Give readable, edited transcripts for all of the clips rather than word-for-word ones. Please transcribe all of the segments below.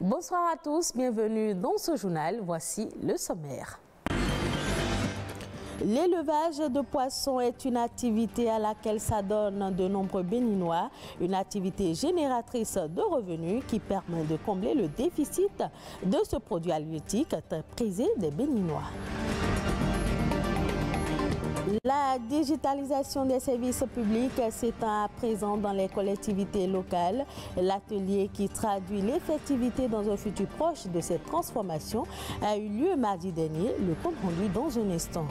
Bonsoir à tous, bienvenue dans ce journal. Voici le sommaire. L'élevage de poissons est une activité à laquelle s'adonnent de nombreux Béninois, une activité génératrice de revenus qui permet de combler le déficit de ce produit halieutique très prisé des Béninois. La digitalisation des services publics s'étend à présent dans les collectivités locales. L'atelier qui traduit l'effectivité dans un futur proche de cette transformation a eu lieu mardi dernier. Le compte rendu dans un instant.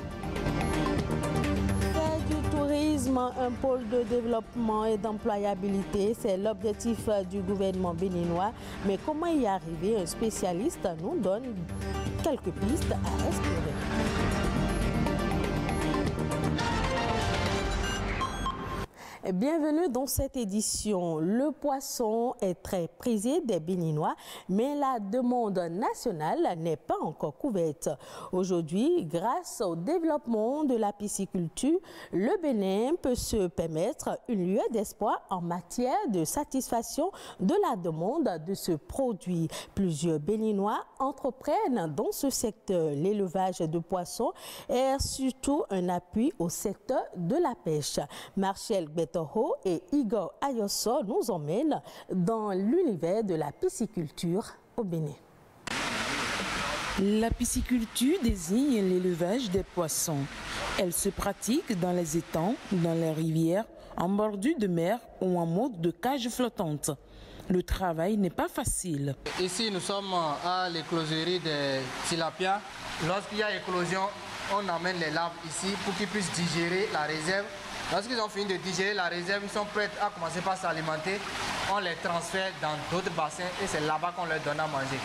Faire du tourisme un pôle de développement et d'employabilité, c'est l'objectif du gouvernement béninois. Mais comment y arriver? Un spécialiste nous donne quelques pistes à explorer. Bienvenue dans cette édition. Le poisson est très prisé des Béninois, mais la demande nationale n'est pas encore couverte. Aujourd'hui, grâce au développement de la pisciculture, le Bénin peut se permettre une lueur d'espoir en matière de satisfaction de la demande de ce produit. Plusieurs Béninois entreprennent dans ce secteur. L'élevage de poissons est surtout un appui au secteur de la pêche. Marcel Betoro et Igor Ayosso nous emmènent dans l'univers de la pisciculture au Bénin. La pisciculture désigne l'élevage des poissons. Elle se pratique dans les étangs, dans les rivières, en bordure de mer ou en mode de cage flottante. Le travail n'est pas facile. Ici, nous sommes à l'écloserie des tilapias. Lorsqu'il y a éclosion, on amène les larves ici pour qu'ils puissent digérer la réserve. Lorsqu'ils ont fini de digérer la réserve, ils sont prêts à commencer par s'alimenter. On les transfère dans d'autres bassins et c'est là-bas qu'on leur donne à manger.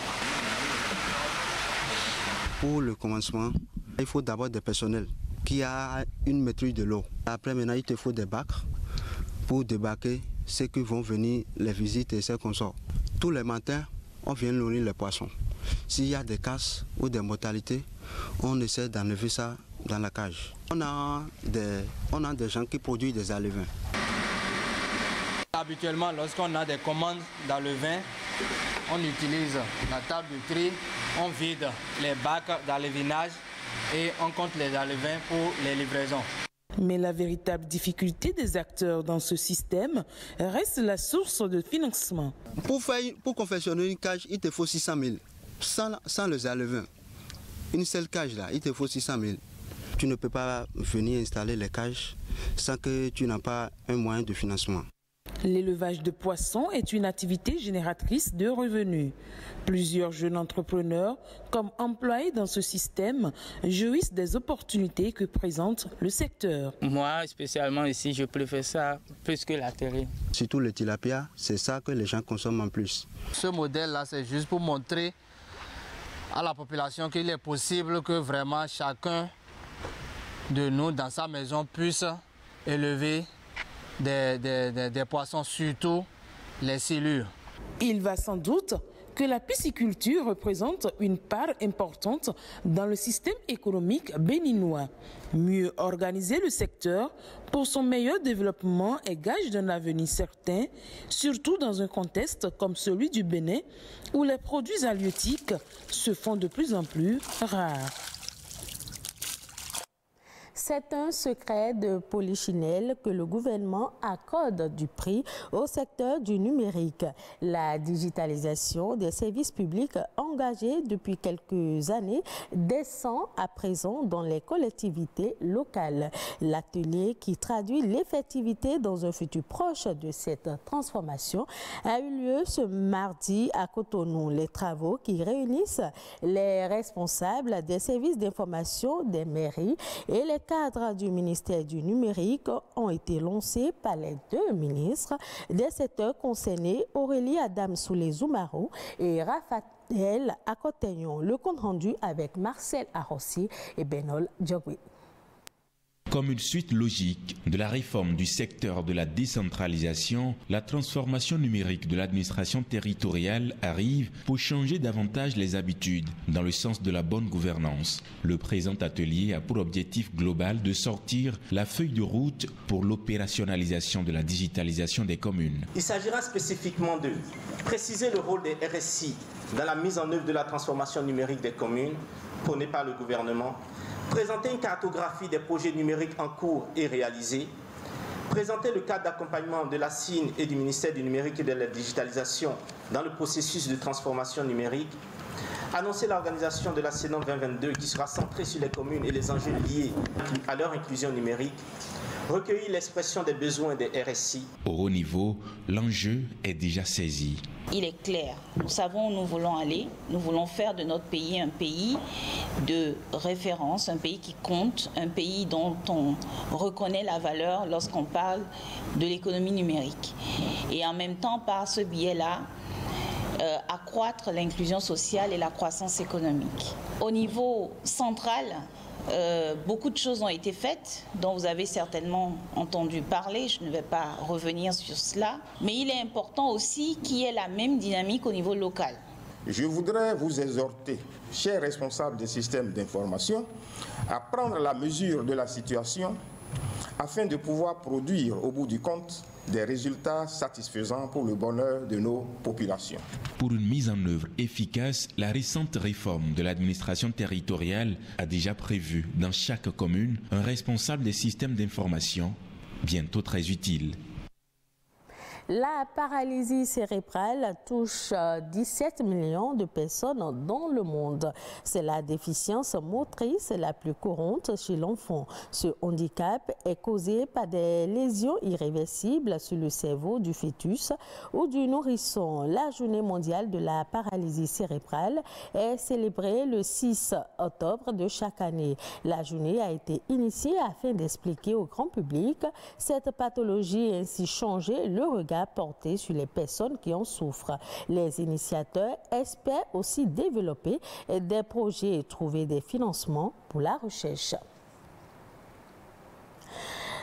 Pour le commencement, il faut d'abord des personnels qui a une maîtrise de l'eau. Après, maintenant, il te faut des bacs pour débarquer ceux qui vont venir les visiter et ceux qu'on sort. Tous les matins, on vient nourrir les poissons. S'il y a des casses ou des mortalités, on essaie d'enlever ça dans la cage. On a des gens qui produisent des alevins. Habituellement, lorsqu'on a des commandes d'alevins, on utilise la table de tri, on vide les bacs d'alevinage et on compte les alevins pour les livraisons. Mais la véritable difficulté des acteurs dans ce système reste la source de financement. Pour confectionner une cage, il te faut 600 000. Sans les alevins, une seule cage là, il te faut 600 000. Tu ne peux pas venir installer les cages sans que tu n'as pas un moyen de financement. L'élevage de poissons est une activité génératrice de revenus. Plusieurs jeunes entrepreneurs, comme employés dans ce système, jouissent des opportunités que présente le secteur. Moi, spécialement ici, je préfère ça plus que la terre. Surtout le tilapia, c'est ça que les gens consomment en plus. Ce modèle-là, c'est juste pour montrer à la population qu'il est possible que vraiment chacun de nous, dans sa maison, puisse élever des poissons, surtout les silures. Il va sans doute que la pisciculture représente une part importante dans le système économique béninois. Mieux organiser le secteur pour son meilleur développement est gage d'un avenir certain, surtout dans un contexte comme celui du Bénin, où les produits halieutiques se font de plus en plus rares. C'est un secret de polichinelle que le gouvernement accorde du prix au secteur du numérique. La digitalisation des services publics engagés depuis quelques années descend à présent dans les collectivités locales. L'atelier qui traduit l'effectivité dans un futur proche de cette transformation a eu lieu ce mardi à Cotonou. Les travaux qui réunissent les responsables des services d'information des mairies et les cadres du ministère du numérique ont été lancés par les deux ministres des secteurs concernés, Aurélie Adam Soulé-Zoumarou et Raphaël Akotegnon. Le compte rendu avec Marcel Arossi et Benol Djogui. Comme une suite logique de la réforme du secteur de la décentralisation, la transformation numérique de l'administration territoriale arrive pour changer davantage les habitudes dans le sens de la bonne gouvernance. Le présent atelier a pour objectif global de sortir la feuille de route pour l'opérationnalisation de la digitalisation des communes. Il s'agira spécifiquement de préciser le rôle des RSI dans la mise en œuvre de la transformation numérique des communes prônée par le gouvernement, présenter une cartographie des projets numériques en cours et réalisés, présenter le cadre d'accompagnement de la CIN et du ministère du numérique et de la digitalisation dans le processus de transformation numérique, annoncer l'organisation de la CENOM 2022 qui sera centrée sur les communes et les enjeux liés à leur inclusion numérique, recueillir l'expression des besoins des RSI. Au haut niveau, l'enjeu est déjà saisi. Il est clair, nous savons où nous voulons aller, nous voulons faire de notre pays un pays de référence, un pays qui compte, un pays dont on reconnaît la valeur lorsqu'on parle de l'économie numérique. Et en même temps, par ce biais-là, accroître l'inclusion sociale et la croissance économique. Au niveau central, beaucoup de choses ont été faites, dont vous avez certainement entendu parler, je ne vais pas revenir sur cela, mais il est important aussi qu'il y ait la même dynamique au niveau local. Je voudrais vous exhorter, chers responsables des systèmes d'information, à prendre la mesure de la situation afin de pouvoir produire au bout du compte des résultats satisfaisants pour le bonheur de nos populations. Pour une mise en œuvre efficace, la récente réforme de l'administration territoriale a déjà prévu dans chaque commune un responsable des systèmes d'information, bientôt très utile. La paralysie cérébrale touche 17 millions de personnes dans le monde. C'est la déficience motrice la plus courante chez l'enfant. Ce handicap est causé par des lésions irréversibles sur le cerveau du fœtus ou du nourrisson. La journée mondiale de la paralysie cérébrale est célébrée le 6 octobre de chaque année. La journée a été initiée afin d'expliquer au grand public cette pathologie et ainsi changer le regard porté sur les personnes qui en souffrent. Les initiateurs espèrent aussi développer des projets et trouver des financements pour la recherche.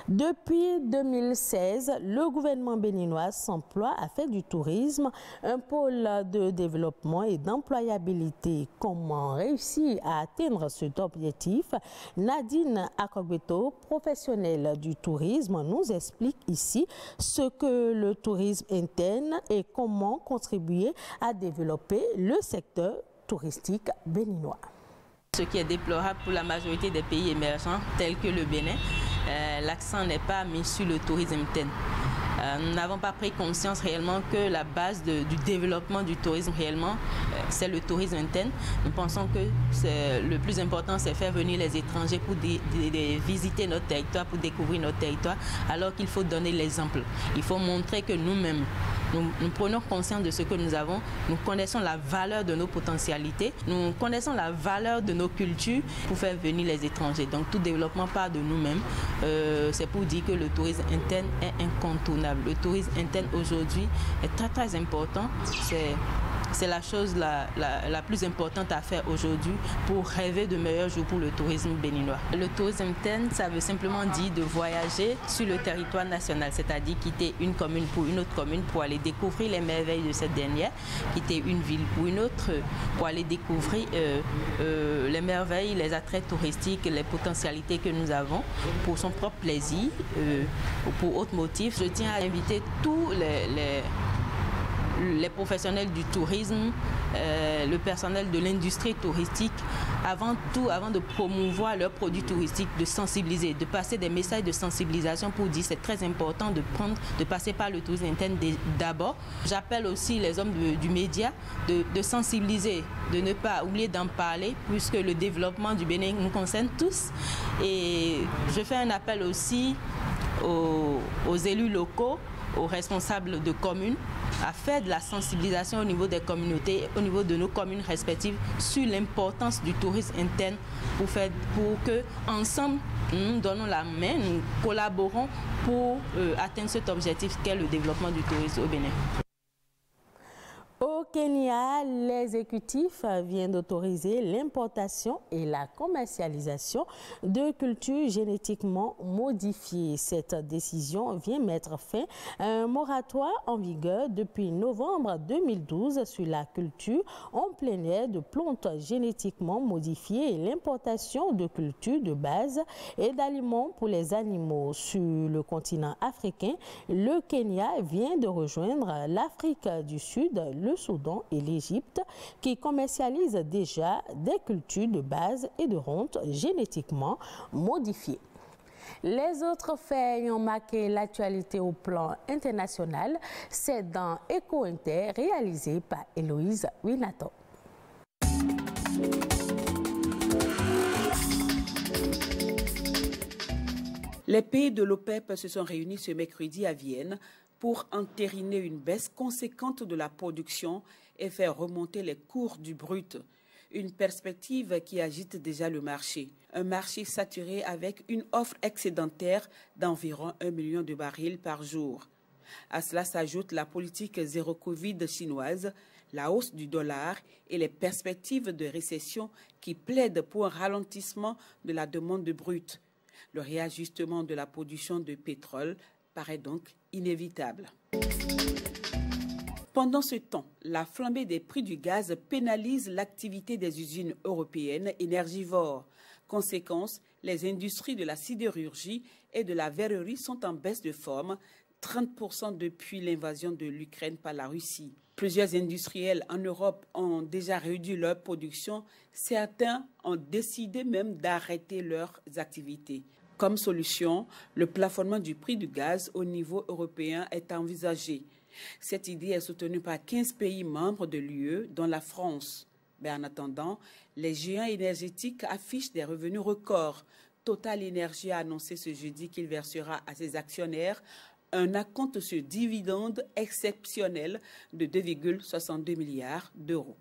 Depuis 2016, le gouvernement béninois s'emploie à faire du tourisme un pôle de développement et d'employabilité. Comment réussir à atteindre cet objectif? Nadine Akogbeto, professionnelle du tourisme, nous explique ici ce que le tourisme interne et comment contribuer à développer le secteur touristique béninois. Ce qui est déplorable pour la majorité des pays émergents tels que le Bénin, l'accent n'est pas mis sur le tourisme interne. Nous n'avons pas pris conscience réellement que la base du développement du tourisme réellement, c'est le tourisme interne. Nous pensons que le plus important, c'est faire venir les étrangers pour visiter notre territoire, pour découvrir notre territoire, alors qu'il faut donner l'exemple. Il faut montrer que nous-mêmes, nous prenons conscience de ce que nous avons, nous connaissons la valeur de nos potentialités, nous connaissons la valeur de nos cultures pour faire venir les étrangers. Donc tout développement part de nous-mêmes. C'est pour dire que le tourisme interne est incontournable. Le tourisme interne aujourd'hui est très très important. C'est la chose la plus importante à faire aujourd'hui pour rêver de meilleurs jours pour le tourisme béninois. Le tourisme interne, ça veut simplement dire de voyager sur le territoire national, c'est-à-dire quitter une commune pour une autre commune pour aller découvrir les merveilles de cette dernière, quitter une ville pour une autre pour aller découvrir les merveilles, les attraits touristiques, les potentialités que nous avons pour son propre plaisir ou pour autre motif. Je tiens à inviter tous les professionnels du tourisme, le personnel de l'industrie touristique, avant tout, avant de promouvoir leurs produits touristiques, de sensibiliser, de passer des messages de sensibilisation pour dire c'est très important de passer par le tourisme interne d'abord. J'appelle aussi les hommes du média de sensibiliser, de ne pas oublier d'en parler, puisque le développement du Bénin nous concerne tous. Et je fais un appel aussi aux élus locaux, aux responsables de communes, à faire de la sensibilisation au niveau des communautés, au niveau de nos communes respectives, sur l'importance du tourisme interne pour que ensemble nous donnons la main, nous collaborons pour atteindre cet objectif qu'est le développement du tourisme au Bénin. Au Kenya, l'exécutif vient d'autoriser l'importation et la commercialisation de cultures génétiquement modifiées. Cette décision vient mettre fin à un moratoire en vigueur depuis novembre 2012 sur la culture en plein air de plantes génétiquement modifiées et l'importation de cultures de base et d'aliments pour les animaux. Sur le continent africain, le Kenya vient de rejoindre l'Afrique du Sud, le Soudan et l'Égypte qui commercialisent déjà des cultures de base et de ronces génétiquement modifiées. Les autres faits ayant marqué l'actualité au plan international, c'est dans Eco Inter réalisé par Héloïse Winato. Les pays de l'OPEP se sont réunis ce mercredi à Vienne pour entériner une baisse conséquente de la production et faire remonter les cours du brut. Une perspective qui agite déjà le marché. Un marché saturé avec une offre excédentaire d'environ 1 million de barils par jour. À cela s'ajoute la politique zéro Covid chinoise, la hausse du dollar et les perspectives de récession qui plaident pour un ralentissement de la demande de brut. Le réajustement de la production de pétrole paraît donc inévitable. Pendant ce temps, la flambée des prix du gaz pénalise l'activité des usines européennes énergivores. Conséquence, les industries de la sidérurgie et de la verrerie sont en baisse de forme, 30% depuis l'invasion de l'Ukraine par la Russie. Plusieurs industriels en Europe ont déjà réduit leur production. Certains ont décidé même d'arrêter leurs activités. Comme solution, le plafonnement du prix du gaz au niveau européen est envisagé. Cette idée est soutenue par 15 pays membres de l'UE, dont la France. Mais en attendant, les géants énergétiques affichent des revenus records. Total Energy a annoncé ce jeudi qu'il versera à ses actionnaires un acompte sur dividende exceptionnel de 2,62 milliards d'euros.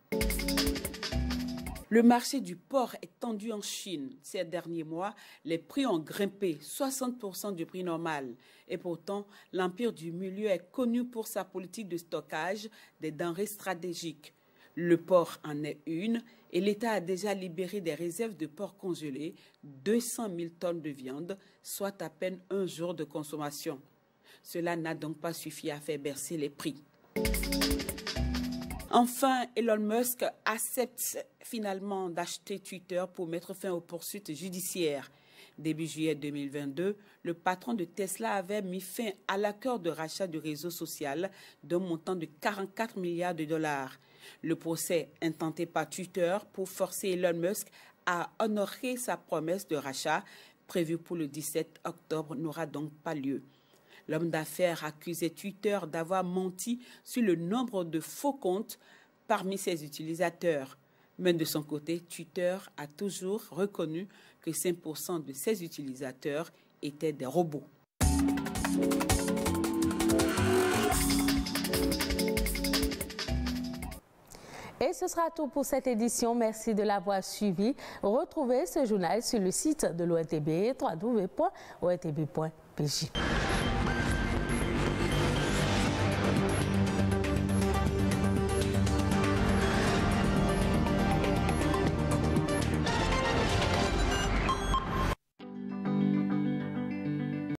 Le marché du porc est tendu en Chine. Ces derniers mois, les prix ont grimpé 60% du prix normal. Et pourtant, l'empire du milieu est connu pour sa politique de stockage des denrées stratégiques. Le porc en est une et l'État a déjà libéré des réserves de porc congelé, 200 000 tonnes de viande, soit à peine un jour de consommation. Cela n'a donc pas suffi à faire baisser les prix. Enfin, Elon Musk accepte finalement d'acheter Twitter pour mettre fin aux poursuites judiciaires. Début juillet 2022, le patron de Tesla avait mis fin à l'accord de rachat du réseau social d'un montant de 44 milliards de dollars. Le procès intenté par Twitter pour forcer Elon Musk à honorer sa promesse de rachat, prévue pour le 17 octobre, n'aura donc pas lieu. L'homme d'affaires accusait Twitter d'avoir menti sur le nombre de faux comptes parmi ses utilisateurs. Mais de son côté, Twitter a toujours reconnu que 5% de ses utilisateurs étaient des robots. Et ce sera tout pour cette édition. Merci de l'avoir suivi. Retrouvez ce journal sur le site de l'ORTB, www.ortb.pj.